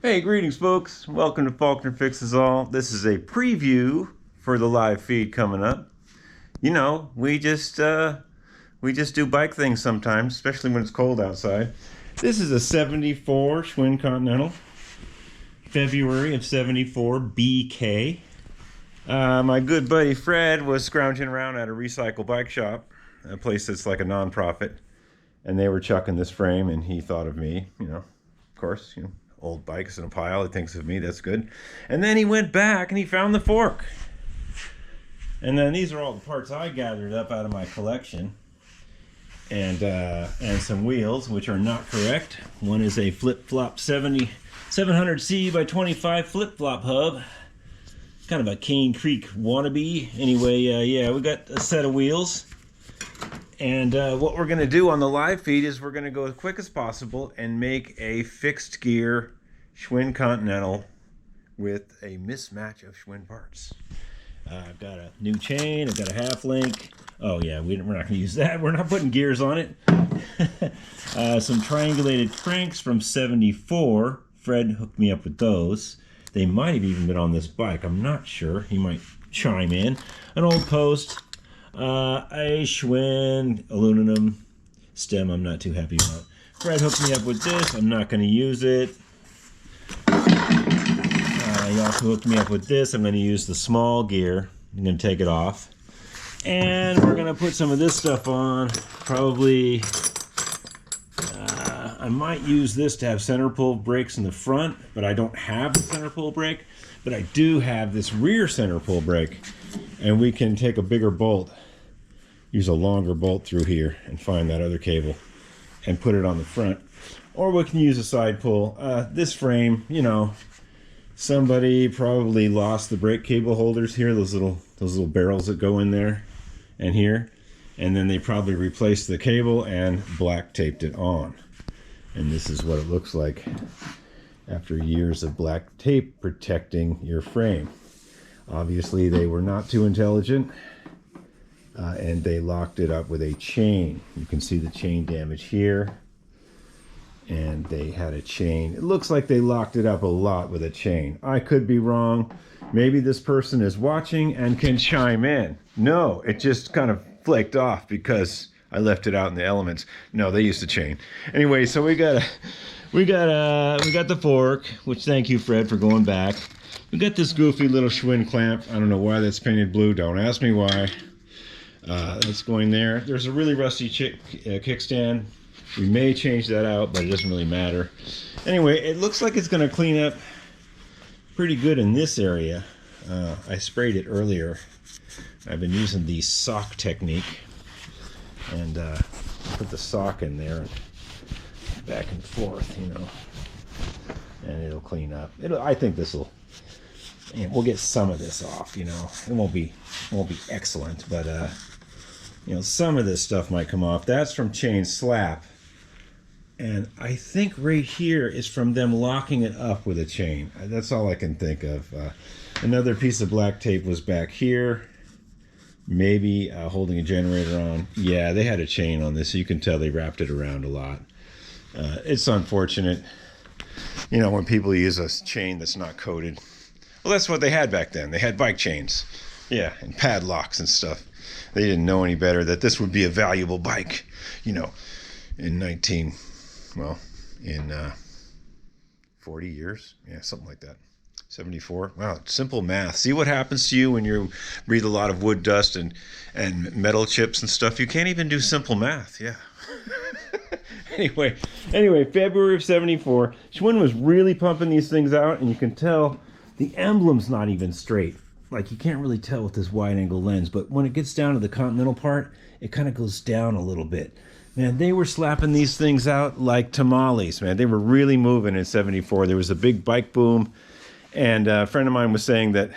Hey, greetings, folks. Welcome to Faulkner Fixes All. This is a preview for the live feed coming up. You know, we just do bike things sometimes, especially when it's cold outside. This is a 74 Schwinn Continental, February of 74 BK. My good buddy Fred was scrounging around at a recycle bike shop, a place that's like a non-profit, and they were chucking this frame, and he thought of me, of course, old bikes in a pile. He thinks of me. That's good. And then he went back and he found the fork. And then these are all the parts I gathered up out of my collection. And some wheels, which are not correct. One is a flip-flop 700C by 25 flip-flop hub. Kind of a Cane Creek wannabe. Anyway, yeah, we got a set of wheels. And what we're going to do on the live feed is we're going to go as quick as possible and make a fixed gear Schwinn Continental with a mismatch of Schwinn parts. I've got a new chain. I've got a half link. Oh yeah, we're not going to use that. We're not putting gears on it. Some triangulated cranks from 74. Fred hooked me up with those. They might have even been on this bike. I'm not sure. He might chime in. An old post. A Schwinn aluminum stem I'm not too happy about. Fred hooked me up with this. I'm not going to use it. He also hooked me up with this. I'm going to use the small gear. I'm going to take it off. And we're going to put some of this stuff on. Probably, I might use this to have center pull brakes in the front, but I don't have the center pull brake. But I do have this rear center pull brake. And we can take a bigger bolt, use a longer bolt through here and find that other cable and put it on the front. Or we can use a side pull. This frame, somebody probably lost the brake cable holders here, those little barrels that go in there and here. And then they probably replaced the cable and black taped it on. And this is what it looks like after years of black tape protecting your frame. Obviously, they were not too intelligent, and they locked it up with a chain. You can see the chain damage here, and they had a chain. It looks like they locked it up a lot with a chain. I could be wrong. Maybe this person is watching and can chime in. No, it just kind of flaked off because I left it out in the elements. No, they used a chain. Anyway, so we got the fork, which thank you, Fred, for going back. We got this goofy little Schwinn clamp. I don't know why that's painted blue. Don't ask me why. That's going there. There's a really rusty kickstand. We may change that out, but it doesn't really matter. Anyway, it looks like it's going to clean up pretty good in this area. I sprayed it earlier. I've been using the sock technique. And put the sock in there and back and forth, and it'll clean up. I think this will. And we'll get some of this off, It won't be excellent, but some of this stuff might come off. That's from chain slap, and I think right here is from them locking it up with a chain. That's all I can think of. Another piece of black tape was back here, maybe holding a generator on. Yeah, they had a chain on this, so you can tell they wrapped it around a lot. It's unfortunate, when people use a chain that's not coated. Well, that's what they had back then. They had bike chains. Yeah, and padlocks and stuff. They didn't know any better that this would be a valuable bike, in 40 years. Yeah, something like that. 74. Wow, simple math. See what happens to you when you breathe a lot of wood dust and metal chips and stuff. You can't even do simple math. Yeah. Anyway, February of 74. Schwinn was really pumping these things out, and you can tell the emblem's not even straight. Like, you can't really tell with this wide angle lens, but when it gets down to the Continental part, it kind of goes down a little bit. Man, they were slapping these things out like tamales, man. They were really moving in 74. There was a big bike boom, and a friend of mine was saying that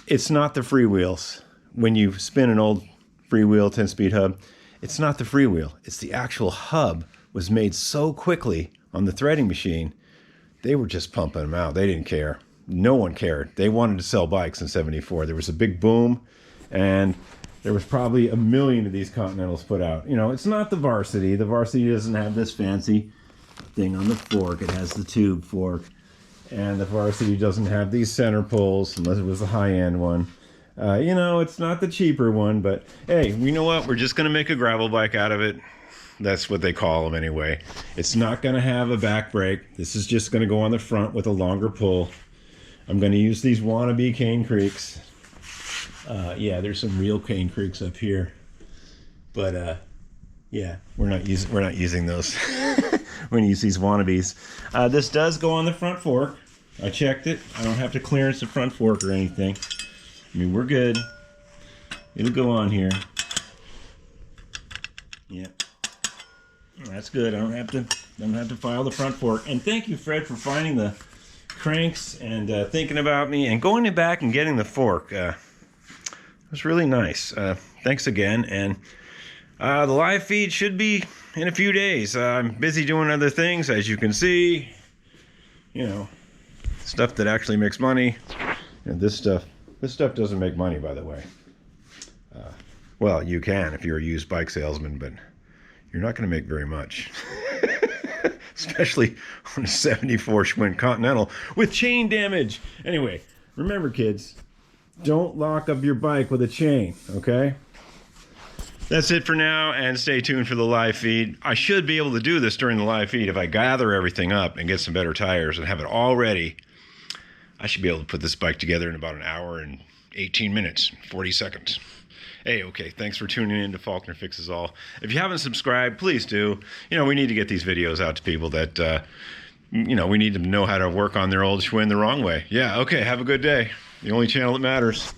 it's not the freewheels. When you spin an old freewheel 10-speed hub, it's not the freewheel. It's the actual hub was made so quickly on the threading machine. They were just pumping them out. They didn't care. No one cared. They wanted to sell bikes in 74. There was a big boom, and there was probably 1 million of these Continentals put out. It's not the Varsity. The Varsity doesn't have this fancy thing on the fork. It has the tube fork. And the Varsity doesn't have these center pulls unless it was a high-end one. You know, it's not the cheaper one, but hey, you know what? We're just going to make a gravel bike out of it. That's what they call them anyway. It's not going to have a back brake. This is just going to go on the front with a longer pull. I'm going to use these wannabe Cane Creeks. Yeah, there's some real Cane Creeks up here, but yeah, we're not using those. We're going to use these wannabes. This does go on the front fork. I checked it. I don't have to clearance the front fork or anything. I mean, we're good. It'll go on here. Yeah. That's good. I don't have to file the front fork. And thank you, Fred, for finding the cranks and thinking about me and going back and getting the fork. It was really nice. Thanks again. And the live feed should be in a few days. I'm busy doing other things, as you can see. You know, stuff that actually makes money. And this stuff doesn't make money, by the way. Well, you can if you're a used bike salesman, but you're not going to make very much. Especially on a 74 Schwinn Continental with chain damage. Anyway, remember, kids, don't lock up your bike with a chain, okay? That's it for now, and stay tuned for the live feed. I should be able to do this during the live feed if I gather everything up and get some better tires and have it all ready. I should be able to put this bike together in about an hour and 18 minutes, 40 seconds. Hey, okay, thanks for tuning in to Faulkner Fixes All. If you haven't subscribed, please do. You know, we need to get these videos out to people that, you know, we need to know how to work on their old Schwinn the wrong way. Yeah, okay, have a good day. The only channel that matters.